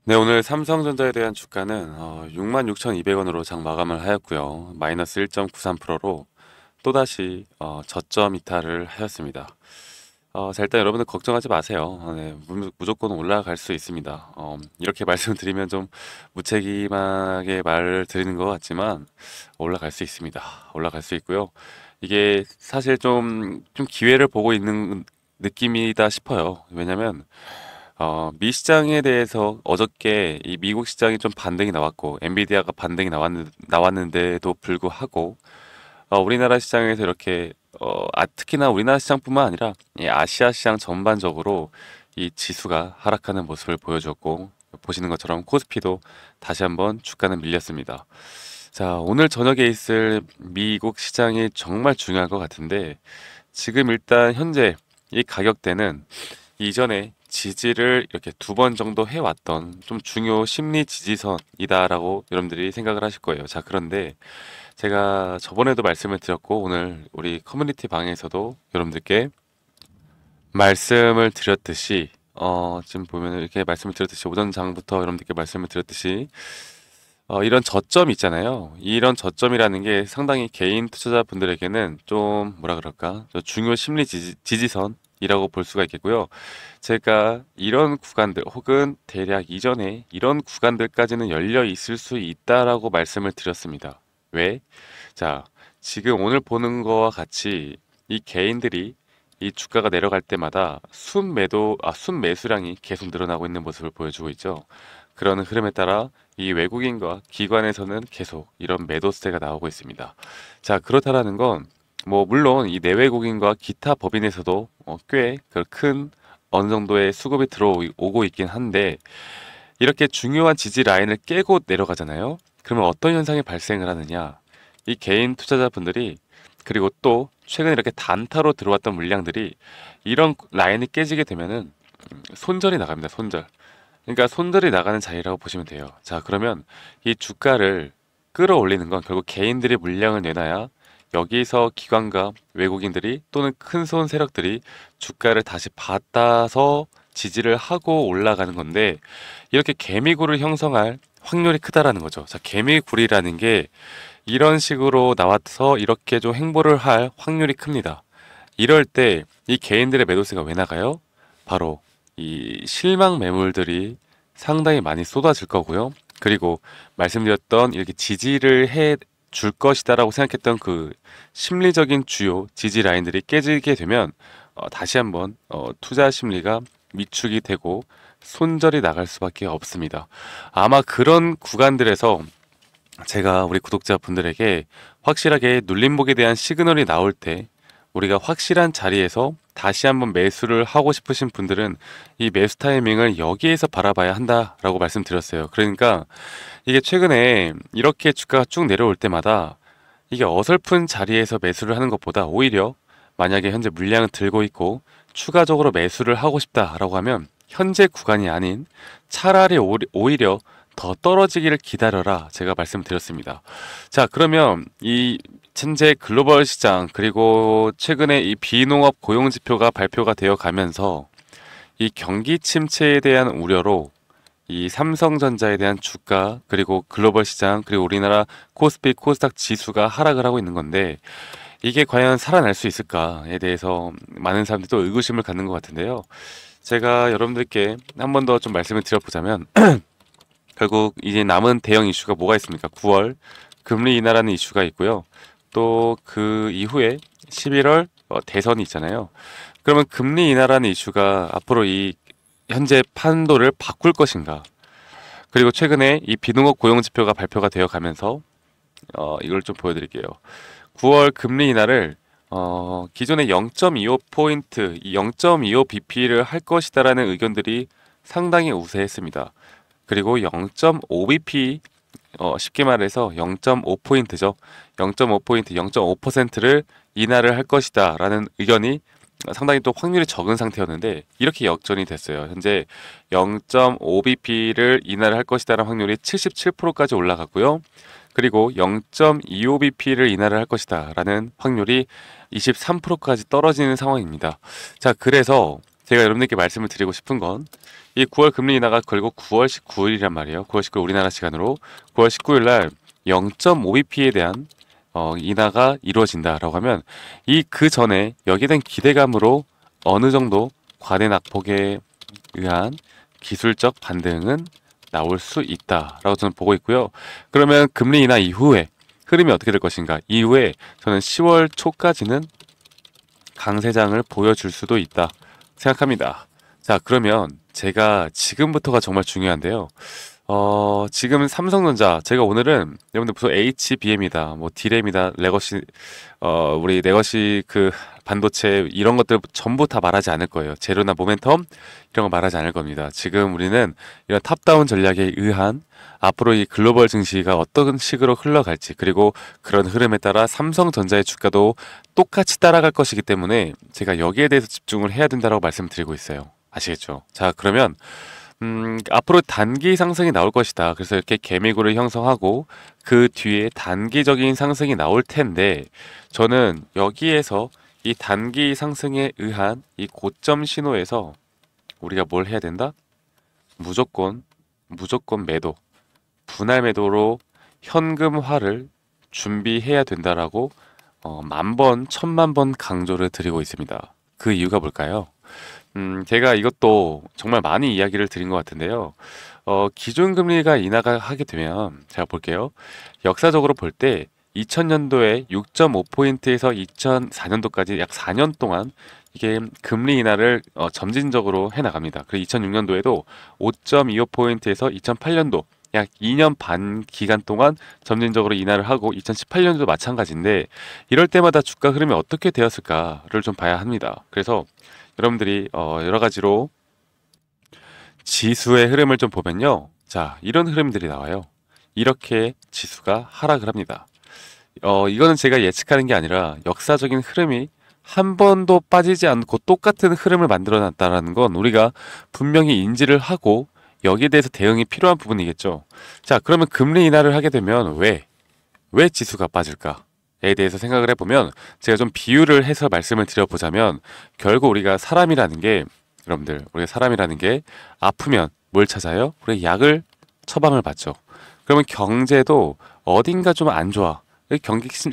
네, 오늘 삼성전자에 대한 주가는 66,200원으로 장 마감을 하였고요. 마이너스 1.93%로 또다시 저점 이탈을 하였습니다. 자, 일단 여러분들 걱정하지 마세요. 네, 무조건 올라갈 수 있습니다. 이렇게 말씀을 드리면 좀 무책임하게 말을 드리는 것 같지만 올라갈 수 있습니다. 올라갈 수 있고요. 이게 사실 좀 기회를 보고 있는 느낌이다 싶어요. 왜냐면 미 시장에 대해서 어저께 이 미국 시장이 좀 반등이 나왔고, 엔비디아가 반등이 나왔는데도 불구하고, 우리나라 시장에서 이렇게, 특히나 우리나라 시장뿐만 아니라, 이 아시아 시장 전반적으로 이 지수가 하락하는 모습을 보여줬고, 보시는 것처럼 코스피도 다시 한번 주가는 밀렸습니다. 자, 오늘 저녁에 있을 미국 시장이 정말 중요할 것 같은데, 지금 일단 현재 이 가격대는 이전에 지지를 이렇게 두 번 정도 해왔던 좀 중요 심리 지지선이다라고 여러분들이 생각을 하실 거예요. 자, 그런데 제가 저번에도 말씀을 드렸고 오늘 우리 커뮤니티 방에서도 여러분들께 말씀을 드렸듯이 지금 보면 이렇게 말씀을 드렸듯이 오전 장부터 여러분들께 말씀을 드렸듯이 이런 저점 있잖아요. 이런 저점이라는 게 상당히 개인 투자자분들에게는 좀 뭐라 그럴까? 중요 심리 지지선이라고 볼 수가 있겠고요. 제가 이런 구간들 혹은 대략 이전에 이런 구간들까지는 열려 있을 수 있다라고 말씀을 드렸습니다. 왜? 자, 지금 오늘 보는 거와 같이 이 개인들이 이 주가가 내려갈 때마다 순매수량이 계속 늘어나고 있는 모습을 보여주고 있죠. 그러는 흐름에 따라 이 외국인과 기관에서는 계속 이런 매도세가 나오고 있습니다. 자, 그렇다라는 건 뭐 물론 이 내외국인과 기타 법인에서도 꽤 큰 어느 정도의 수급이 들어오고 있긴 한데 이렇게 중요한 지지 라인을 깨고 내려가잖아요. 그러면 어떤 현상이 발생을 하느냐? 이 개인 투자자분들이 그리고 또 최근 이렇게 단타로 들어왔던 물량들이 이런 라인이 깨지게 되면은 손절이 나갑니다. 손절. 그러니까 손절이 나가는 자리라고 보시면 돼요. 자, 그러면 이 주가를 끌어올리는 건 결국 개인들이 물량을 내놔야 여기서 기관과 외국인들이 또는 큰 손 세력들이 주가를 다시 받아서 지지를 하고 올라가는 건데 이렇게 개미굴을 형성할 확률이 크다라는 거죠. 자, 개미굴이라는 게 이런 식으로 나와서 이렇게 좀 행보를 할 확률이 큽니다. 이럴 때 이 개인들의 매도세가 왜 나가요? 바로 이 실망 매물들이 상당히 많이 쏟아질 거고요. 그리고 말씀드렸던 이렇게 지지를 해 줄 것이다라고 생각했던 그 심리적인 주요 지지 라인들이 깨지게 되면 다시 한번 투자 심리가 위축이 되고 손절이 나갈 수밖에 없습니다. 아마 그런 구간들에서 제가 우리 구독자분들에게 확실하게 눌림목에 대한 시그널이 나올 때 우리가 확실한 자리에서 다시 한번 매수를 하고 싶으신 분들은 이 매수 타이밍을 여기에서 바라봐야 한다라고 말씀드렸어요. 그러니까 이게 최근에 이렇게 주가가 쭉 내려올 때마다 이게 어설픈 자리에서 매수를 하는 것보다 오히려 만약에 현재 물량을 들고 있고 추가적으로 매수를 하고 싶다라고 하면 현재 구간이 아닌 차라리 오히려 더 떨어지기를 기다려라 제가 말씀드렸습니다. 자, 그러면 이 현재 글로벌 시장 그리고 최근에 이 비농업 고용 지표가 발표가 되어 가면서 이 경기 침체에 대한 우려로 이 삼성전자에 대한 주가 그리고 글로벌 시장 그리고 우리나라 코스피 코스닥 지수가 하락을 하고 있는 건데 이게 과연 살아날 수 있을까에 대해서 많은 사람들이 또 의구심을 갖는 것 같은데요. 제가 여러분들께 한 번 더 좀 말씀을 드려보자면 결국 이제 남은 대형 이슈가 뭐가 있습니까? 9월 금리 인하라는 이슈가 있고요. 또 그 이후에 11월 대선이 있잖아요. 그러면 금리 인하라는 이슈가 앞으로 이 현재 판도를 바꿀 것인가? 그리고 최근에 이 비농업 고용 지표가 발표가 되어 가면서 이걸 좀 보여드릴게요. 9월 금리 인하를 기존의 0.25포인트, 이 0.25bp를 할 것이다라는 의견들이 상당히 우세했습니다. 그리고 0.5bp, 쉽게 말해서 0.5포인트죠. 0.5포인트, 0.5%를 인하를 할 것이다라는 의견이 상당히 또 확률이 적은 상태였는데 이렇게 역전이 됐어요. 현재 0.5bp를 인하를 할 것이다라는 확률이 77%까지 올라갔고요. 그리고 0.25bp를 인하를 할 것이다라는 확률이 23%까지 떨어지는 상황입니다. 자, 그래서 제가 여러분들께 말씀을 드리고 싶은 건 이 9월 금리 인하가 결국 9월 19일이란 말이에요. 9월 19일 우리나라 시간으로 9월 19일 날 0.5bp에 대한 인하가 이루어진다라고 하면 이 그 전에 여기에 대한 기대감으로 어느 정도 과대 낙폭에 의한 기술적 반등은 나올 수 있다라고 저는 보고 있고요. 그러면 금리 인하 이후에 흐름이 어떻게 될 것인가? 이후에 저는 10월 초까지는 강세장을 보여줄 수도 있다 생각합니다. 자, 그러면 제가 지금부터가 정말 중요한데요. 지금 삼성전자, 제가 오늘은 여러분들 무슨 HBM이다, 뭐 D램이다, 레거시, 우리 레거시 그 반도체 이런 것들 전부 다 말하지 않을 거예요. 재료나 모멘텀 이런 거 말하지 않을 겁니다. 지금 우리는 이런 탑다운 전략에 의한 앞으로 이 글로벌 증시가 어떤 식으로 흘러갈지, 그리고 그런 흐름에 따라 삼성전자의 주가도 똑같이 따라갈 것이기 때문에 제가 여기에 대해서 집중을 해야 된다고 말씀드리고 있어요. 아시겠죠? 자, 그러면 앞으로 단기 상승이 나올 것이다. 그래서 이렇게 개미굴을 형성하고 그 뒤에 단기적인 상승이 나올 텐데, 저는 여기에서 이 단기 상승에 의한 이 고점 신호에서 우리가 뭘 해야 된다? 무조건 매도, 분할 매도로 현금화를 준비해야 된다라고 만 번, 천만 번 강조를 드리고 있습니다. 그 이유가 뭘까요? 제가 이것도 정말 많이 이야기를 드린 것 같은데요. 기준금리가 인하가 하게 되면, 제가 볼게요. 역사적으로 볼 때 2000년도에 6.5포인트에서 2004년도까지 약 4년 동안 이게 금리 인하를 점진적으로 해나갑니다. 그리고 2006년도에도 5.25포인트에서 2008년도 약 2년 반 기간 동안 점진적으로 인하를 하고, 2018년도 마찬가지인데, 이럴 때마다 주가 흐름이 어떻게 되었을까를 좀 봐야 합니다. 그래서 여러분들이 여러 가지로 지수의 흐름을 좀 보면요. 자, 이런 흐름들이 나와요. 이렇게 지수가 하락을 합니다. 이거는 제가 예측하는 게 아니라 역사적인 흐름이 한 번도 빠지지 않고 똑같은 흐름을 만들어 놨다는 건 우리가 분명히 인지를 하고 여기에 대해서 대응이 필요한 부분이겠죠. 자, 그러면 금리 인하를 하게 되면 왜 지수가 빠질까? 에 대해서 생각을 해보면, 제가 좀 비유를 해서 말씀을 드려보자면, 결국 우리가 사람이라는 게, 여러분들, 우리가 사람이라는 게 아프면 뭘 찾아요? 우리 약을 처방을 받죠. 그러면 경제도 어딘가 좀 안 좋아.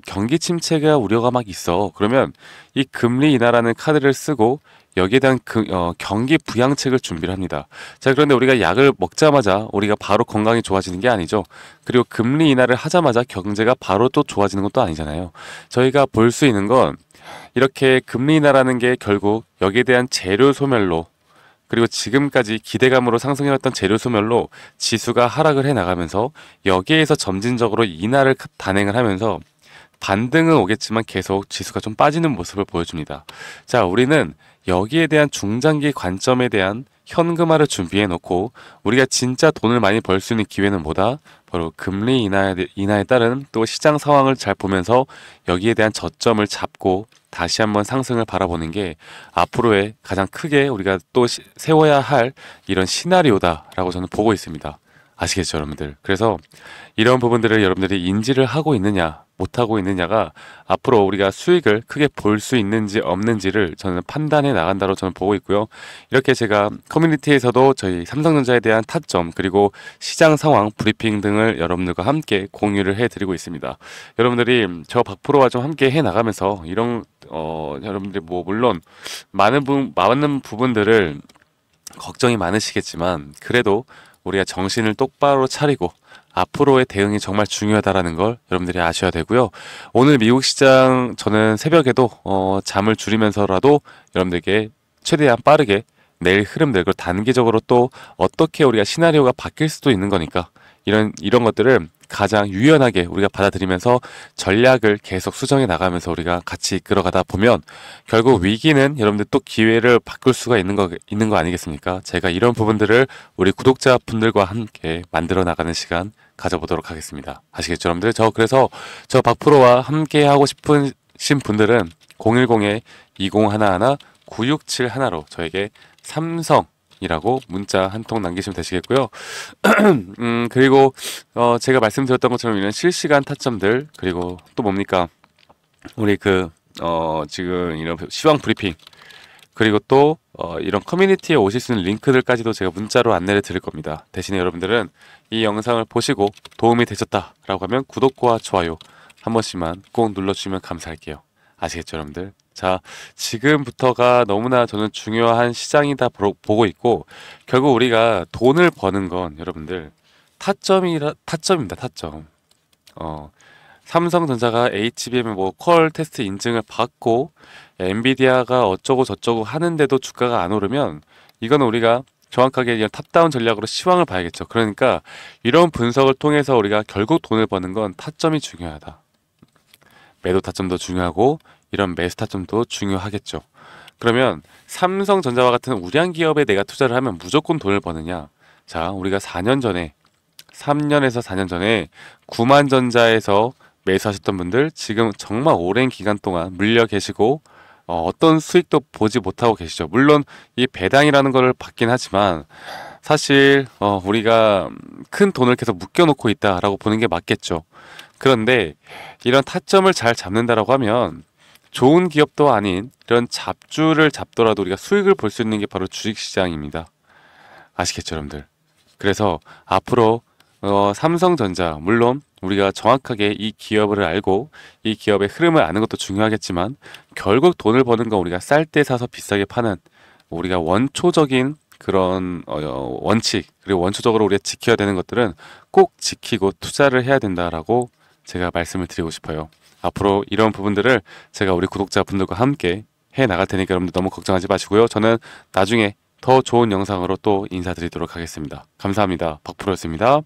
경기 침체가 우려가 막 있어. 그러면 이 금리 인하라는 카드를 쓰고 여기에 대한 경기 부양책을 준비를 합니다. 자, 그런데 우리가 약을 먹자마자 우리가 바로 건강이 좋아지는 게 아니죠. 그리고 금리 인하를 하자마자 경제가 바로 또 좋아지는 것도 아니잖아요. 저희가 볼 수 있는 건 이렇게 금리 인하라는 게 결국 여기에 대한 재료 소멸로, 그리고 지금까지 기대감으로 상승해왔던 재료 소멸로 지수가 하락을 해 나가면서 여기에서 점진적으로 인하를 단행을 하면서 반등은 오겠지만 계속 지수가 좀 빠지는 모습을 보여줍니다. 자, 우리는 여기에 대한 중장기 관점에 대한 현금화를 준비해 놓고, 우리가 진짜 돈을 많이 벌 수 있는 기회는 뭐다? 바로 금리 인하에 따른 또 시장 상황을 잘 보면서 여기에 대한 저점을 잡고 다시 한번 상승을 바라보는 게 앞으로의 가장 크게 우리가 또 세워야 할 이런 시나리오다라고 저는 보고 있습니다. 아시겠죠, 여러분들? 그래서 이런 부분들을 여러분들이 인지를 하고 있느냐, 못하고 있느냐가 앞으로 우리가 수익을 크게 볼 수 있는지 없는지를 저는 판단해 나간다로 저는 보고 있고요. 이렇게 제가 커뮤니티에서도 저희 삼성전자에 대한 타점, 그리고 시장 상황 브리핑 등을 여러분들과 함께 공유를 해드리고 있습니다. 여러분들이 저 박프로와 좀 함께 해 나가면서 이런 여러분들이 뭐 물론 많은 부분들을 걱정이 많으시겠지만, 그래도 우리가 정신을 똑바로 차리고 앞으로의 대응이 정말 중요하다라는 걸 여러분들이 아셔야 되고요. 오늘 미국 시장 저는 새벽에도 잠을 줄이면서라도 여러분들께 최대한 빠르게 내일 흐름들, 그리고 단기적으로 또 어떻게 우리가 시나리오가 바뀔 수도 있는 거니까 이런 것들을 가장 유연하게 우리가 받아들이면서 전략을 계속 수정해 나가면서 우리가 같이 이끌어가다 보면 결국 위기는 여러분들 또 기회를 바꿀 수가 있는 거 아니겠습니까? 제가 이런 부분들을 우리 구독자분들과 함께 만들어 나가는 시간 가져보도록 하겠습니다. 아시겠죠, 여러분들? 그래서 저 박프로와 함께 하고 싶으신 분들은 010-2011-9671로 저에게 삼성이라고 문자 한 통 남기시면 되시겠고요. 그리고 제가 말씀드렸던 것처럼 이런 실시간 타점들, 그리고 또 뭡니까? 우리 지금 이런 시황 브리핑, 그리고 또 이런 커뮤니티에 오실 수 있는 링크들까지도 제가 문자로 안내를 드릴 겁니다. 대신에 여러분들은 이 영상을 보시고 도움이 되셨다라고 하면 구독과 좋아요 한 번씩만 꼭 눌러주시면 감사할게요. 아시겠죠, 여러분들? 자, 지금부터가 너무나 저는 중요한 시장이다 보고 있고, 결국 우리가 돈을 버는 건 여러분들 타점입니다, 타점. 어, 삼성전자가 HBM 뭐 퀄 테스트 인증을 받고 엔비디아가 어쩌고 저쩌고 하는데도 주가가 안 오르면 이거는 우리가 정확하게 이런 탑다운 전략으로 시황을 봐야겠죠. 그러니까 이런 분석을 통해서 우리가 결국 돈을 버는 건 타점이 중요하다. 매도 타점도 중요하고 이런 매수 타점도 중요하겠죠. 그러면 삼성전자와 같은 우량 기업에 내가 투자를 하면 무조건 돈을 버느냐? 자, 우리가 4년 전에 3년에서 4년 전에 구만전자에서 매수하셨던 분들 지금 정말 오랜 기간 동안 물려 계시고 어떤 수익도 보지 못하고 계시죠. 물론 이 배당이라는 걸 받긴 하지만 사실 우리가 큰 돈을 계속 묶여놓고 있다라고 보는 게 맞겠죠. 그런데 이런 타점을 잘 잡는다라고 하면 좋은 기업도 아닌 이런 잡주를 잡더라도 우리가 수익을 볼 수 있는 게 바로 주식시장입니다. 아시겠죠, 여러분들? 그래서 앞으로 삼성전자 물론 우리가 정확하게 이 기업을 알고 이 기업의 흐름을 아는 것도 중요하겠지만 결국 돈을 버는 건 우리가 쌀 때 사서 비싸게 파는 우리가 원초적인 그런 원칙 그리고 원초적으로 우리가 지켜야 되는 것들은 꼭 지키고 투자를 해야 된다라고 제가 말씀을 드리고 싶어요. 앞으로 이런 부분들을 제가 우리 구독자분들과 함께 해 나갈 테니까 여러분들 너무 걱정하지 마시고요. 저는 나중에 더 좋은 영상으로 또 인사드리도록 하겠습니다. 감사합니다. 박프로였습니다.